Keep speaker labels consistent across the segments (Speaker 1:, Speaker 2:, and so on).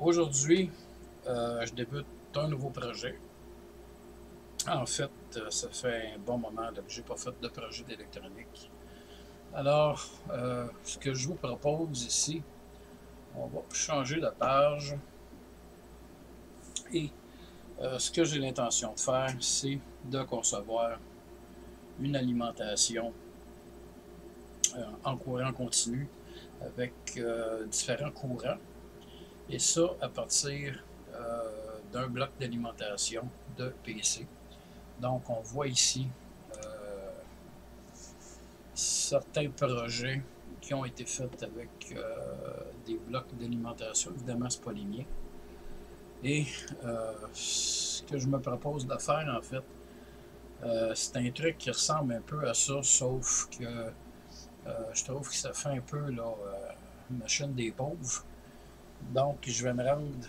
Speaker 1: Aujourd'hui, je débute un nouveau projet. En fait, ça fait un bon moment que je n'ai pas fait de projet d'électronique. Alors, ce que je vous propose ici, on va changer de page. Et ce que j'ai l'intention de faire, c'est de concevoir une alimentation en courant continu avec différents courants. Et ça à partir d'un bloc d'alimentation de PC. Donc on voit ici certains projets qui ont été faits avec des blocs d'alimentation. Évidemment, ce n'est pas les miens. Et ce que je me propose de faire, en fait, c'est un truc qui ressemble un peu à ça, sauf que je trouve que ça fait un peu machine des pauvres. Donc, je vais me rendre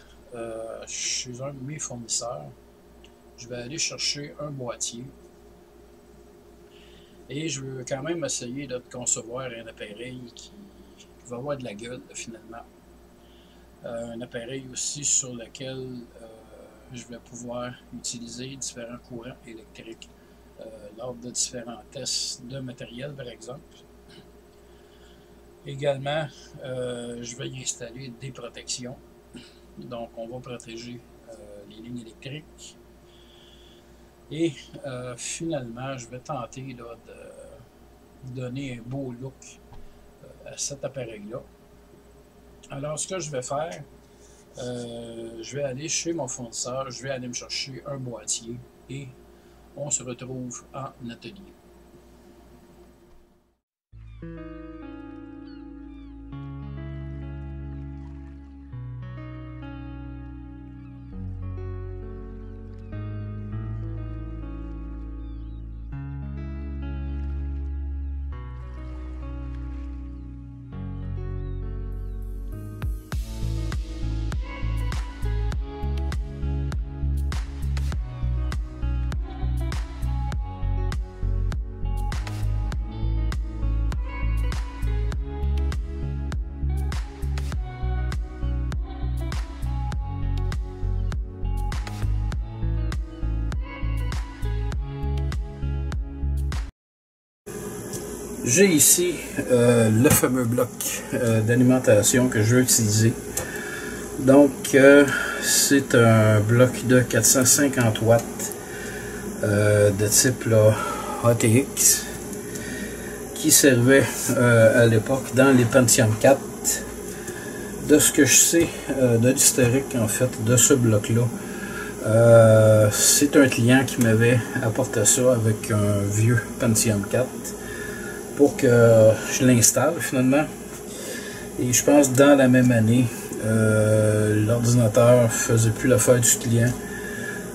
Speaker 1: chez un de mes fournisseurs. Je vais aller chercher un boîtier. Et je veux quand même essayer de concevoir un appareil qui va avoir de la gueule, finalement. Un appareil aussi sur lequel je vais pouvoir utiliser différents courants électriques lors de différents tests de matériel, par exemple. Également, je vais y installer des protections. Donc, on va protéger les lignes électriques. Et finalement, je vais tenter là, de donner un beau look à cet appareil-là. Alors, ce que je vais faire, je vais aller chez mon fournisseur, je vais aller me chercher un boîtier et on se retrouve en atelier. J'ai ici le fameux bloc d'alimentation que je veux utiliser. Donc, c'est un bloc de 450 watts de type ATX qui servait à l'époque dans les Pentium 4. De ce que je sais de l'historique en fait de ce bloc-là, c'est un client qui m'avait apporté ça avec un vieux Pentium 4. Pour que je l'installe finalement. Et je pense que dans la même année, l'ordinateur faisait plus l'affaire du client.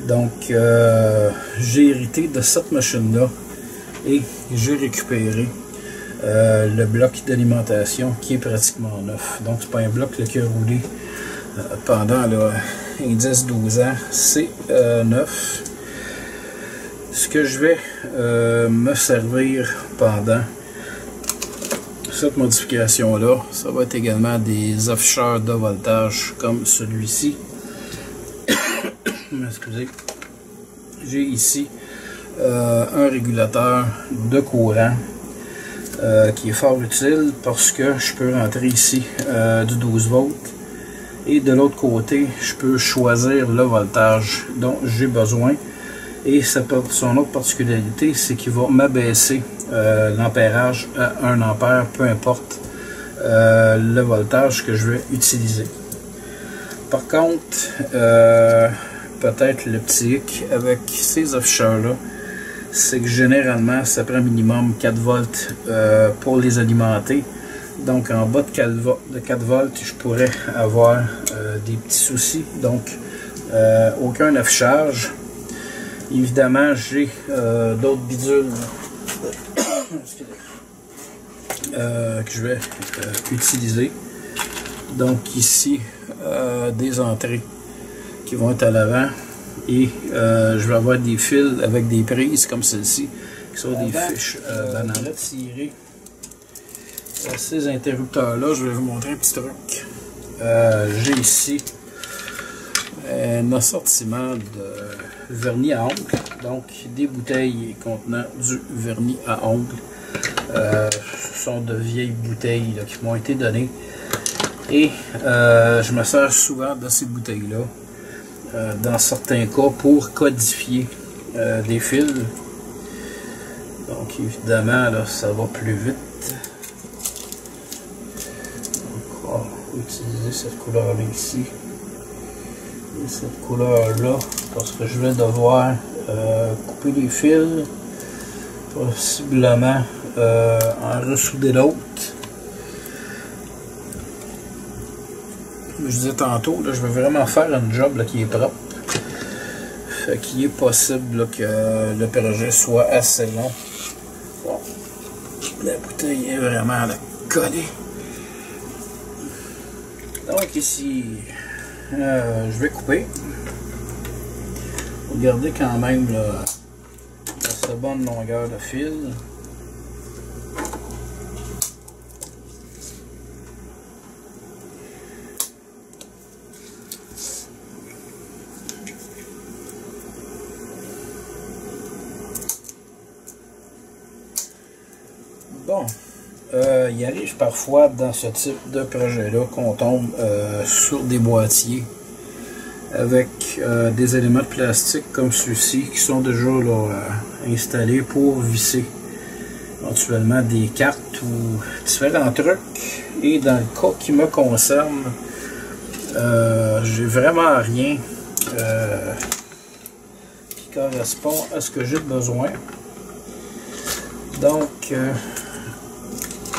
Speaker 1: Donc j'ai hérité de cette machine-là et j'ai récupéré le bloc d'alimentation qui est pratiquement neuf. Donc c'est pas un bloc qui a roulé pendant 10-12 ans, c'est neuf. Ce que je vais me servir pendant cette modification-là, ça va être également des afficheurs de voltage comme celui-ci. Excusez. J'ai ici un régulateur de courant qui est fort utile parce que je peux rentrer ici du 12 volts et de l'autre côté, je peux choisir le voltage dont j'ai besoin. Et son autre particularité, c'est qu'il va m'abaisser l'ampérage à 1 ampère, peu importe le voltage que je vais utiliser. Par contre, peut-être le petit hic avec ces afficheurs-là, c'est que généralement, ça prend minimum 4 volts pour les alimenter. Donc, en bas de 4 volts, je pourrais avoir des petits soucis. Donc, aucun affichage. Évidemment, j'ai d'autres bidules que je vais utiliser. Donc ici, des entrées qui vont être à l'avant. Et je vais avoir des fils avec des prises comme celle-ci, qui sont des fiches bananes. Retirer ces interrupteurs-là, je vais vous montrer un petit truc. J'ai ici un assortiment de vernis à ongles, donc des bouteilles contenant du vernis à ongles. Ce sont de vieilles bouteilles là, qui m'ont été données et je me sers souvent de ces bouteilles-là dans certains cas pour codifier des fils. Donc évidemment là, ça va plus vite. Donc, on va utiliser cette couleur-là ici. Et cette couleur-là, parce que je vais devoir couper les fils, possiblement en ressouder d'autres. Je disais tantôt, là, je veux vraiment faire un job là, qui est propre. Fait qu'il est possible là, que le projet soit assez long. Bon. La bouteille est vraiment là, collée. Donc ici, je vais couper. Regardez quand même là, cette bonne longueur de fil. Bon, il arrive parfois dans ce type de projet-là qu'on tombe sur des boîtiers avec des éléments de plastique comme ceux-ci qui sont déjà là, installés pour visser éventuellement des cartes ou différents trucs. Et dans le cas qui me concerne, j'ai vraiment rien qui correspond à ce que j'ai besoin. Donc,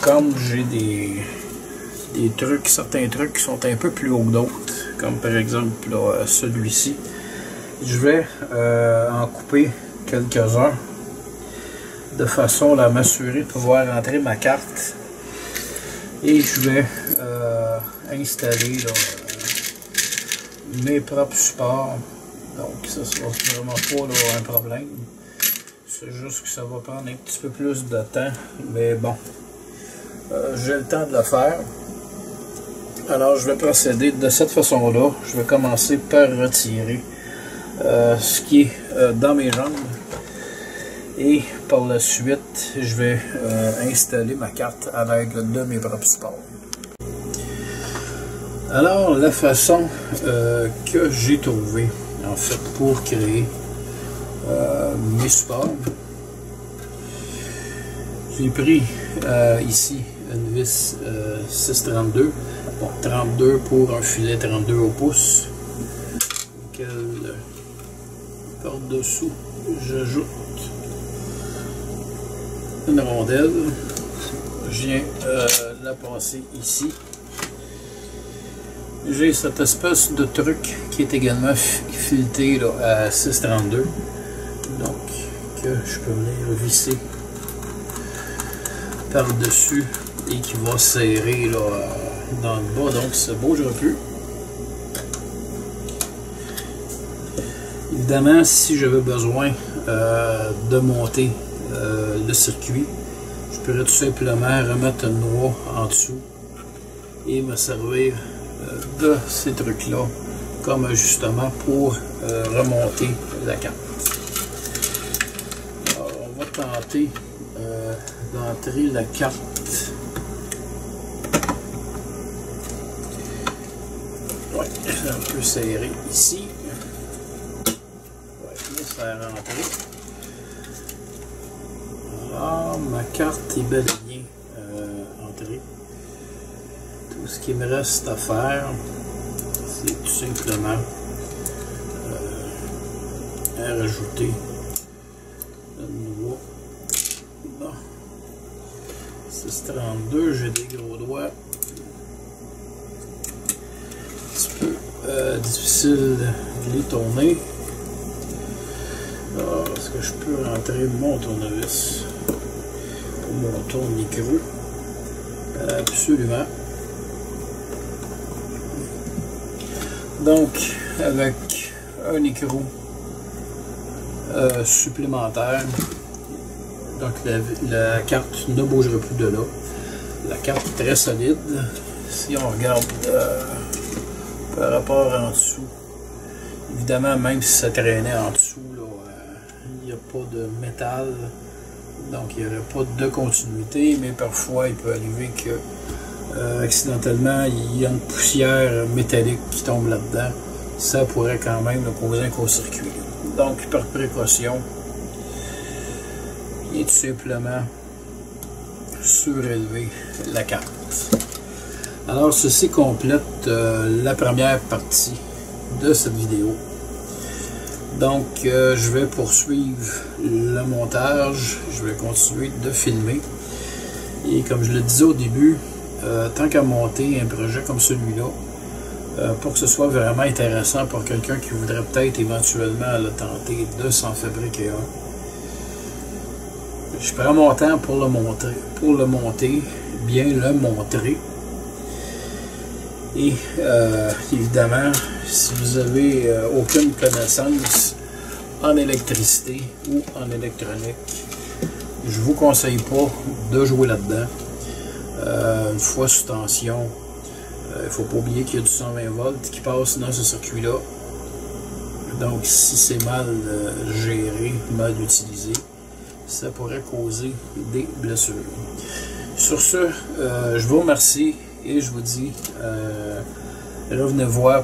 Speaker 1: comme j'ai des trucs, certains trucs qui sont un peu plus hauts que d'autres, comme par exemple celui-ci, je vais en couper quelques-uns de façon à m'assurer de pouvoir rentrer ma carte et je vais installer là, mes propres supports. Donc ça sera vraiment pas là, un problème. C'est juste que ça va prendre un petit peu plus de temps, mais bon, j'ai le temps de le faire. Alors je vais procéder de cette façon-là. Je vais commencer par retirer ce qui est dans mes jambes et par la suite je vais installer ma carte à l'aide de mes propres supports. Alors la façon que j'ai trouvé en fait pour créer mes supports, j'ai pris ici une vis 632, bon, 32 pour un filet 32 au pouce, auquel par-dessous j'ajoute une rondelle. Je viens la passer ici. J'ai cette espèce de truc qui est également fileté là, à 632, donc que je peux venir visser par-dessus et qui va serrer là, dans le bas, donc ça ne bougera plus. Évidemment, si j'avais besoin de monter le circuit, je pourrais tout simplement remettre une noix en dessous et me servir de ces trucs-là comme ajustement pour remonter la carte. Alors, on va tenter d'entrer la carte. Ouais, c'est un peu serré ici. Ouais, là, ça a rentré. Alors, ma carte est bel et bien entrée. Tout ce qui me reste à faire, c'est tout simplement à rajouter une noix. Bon. 632, j'ai des gros doigts. Un petit peu difficile de les tourner. Alors, est-ce que je peux rentrer mon tournevis pour mon tourne-micro? Absolument. Donc, avec un écrou supplémentaire, donc la carte ne bougera plus de là. La carte est très solide. Si on regarde par rapport en dessous, Évidemment, même si ça traînait en dessous, il n'y a pas de métal, donc il n'y aurait pas de continuité, mais parfois il peut arriver que accidentellement il y a une poussière métallique qui tombe là-dedans. Ça pourrait quand même causer un court-circuit. Donc par précaution, il est tout simplement surélever la carte. Alors ceci complète la première partie de cette vidéo. Donc je vais poursuivre le montage, je vais continuer de filmer. Et comme je le disais au début, tant qu'à monter un projet comme celui-là, pour que ce soit vraiment intéressant pour quelqu'un qui voudrait peut-être éventuellement le tenter de s'en fabriquer un, je prends mon temps pour le monter, bien le montrer. Et évidemment, si vous avez aucune connaissance en électricité ou en électronique, je vous conseille pas de jouer là-dedans. Une fois sous tension, il ne faut pas oublier qu'il y a du 120 volts qui passe dans ce circuit-là. Donc si c'est mal géré, mal utilisé, ça pourrait causer des blessures. Sur ce, je vous remercie et je vous dis, revenez voir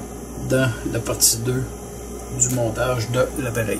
Speaker 1: dans la partie 2 du montage de l'appareil.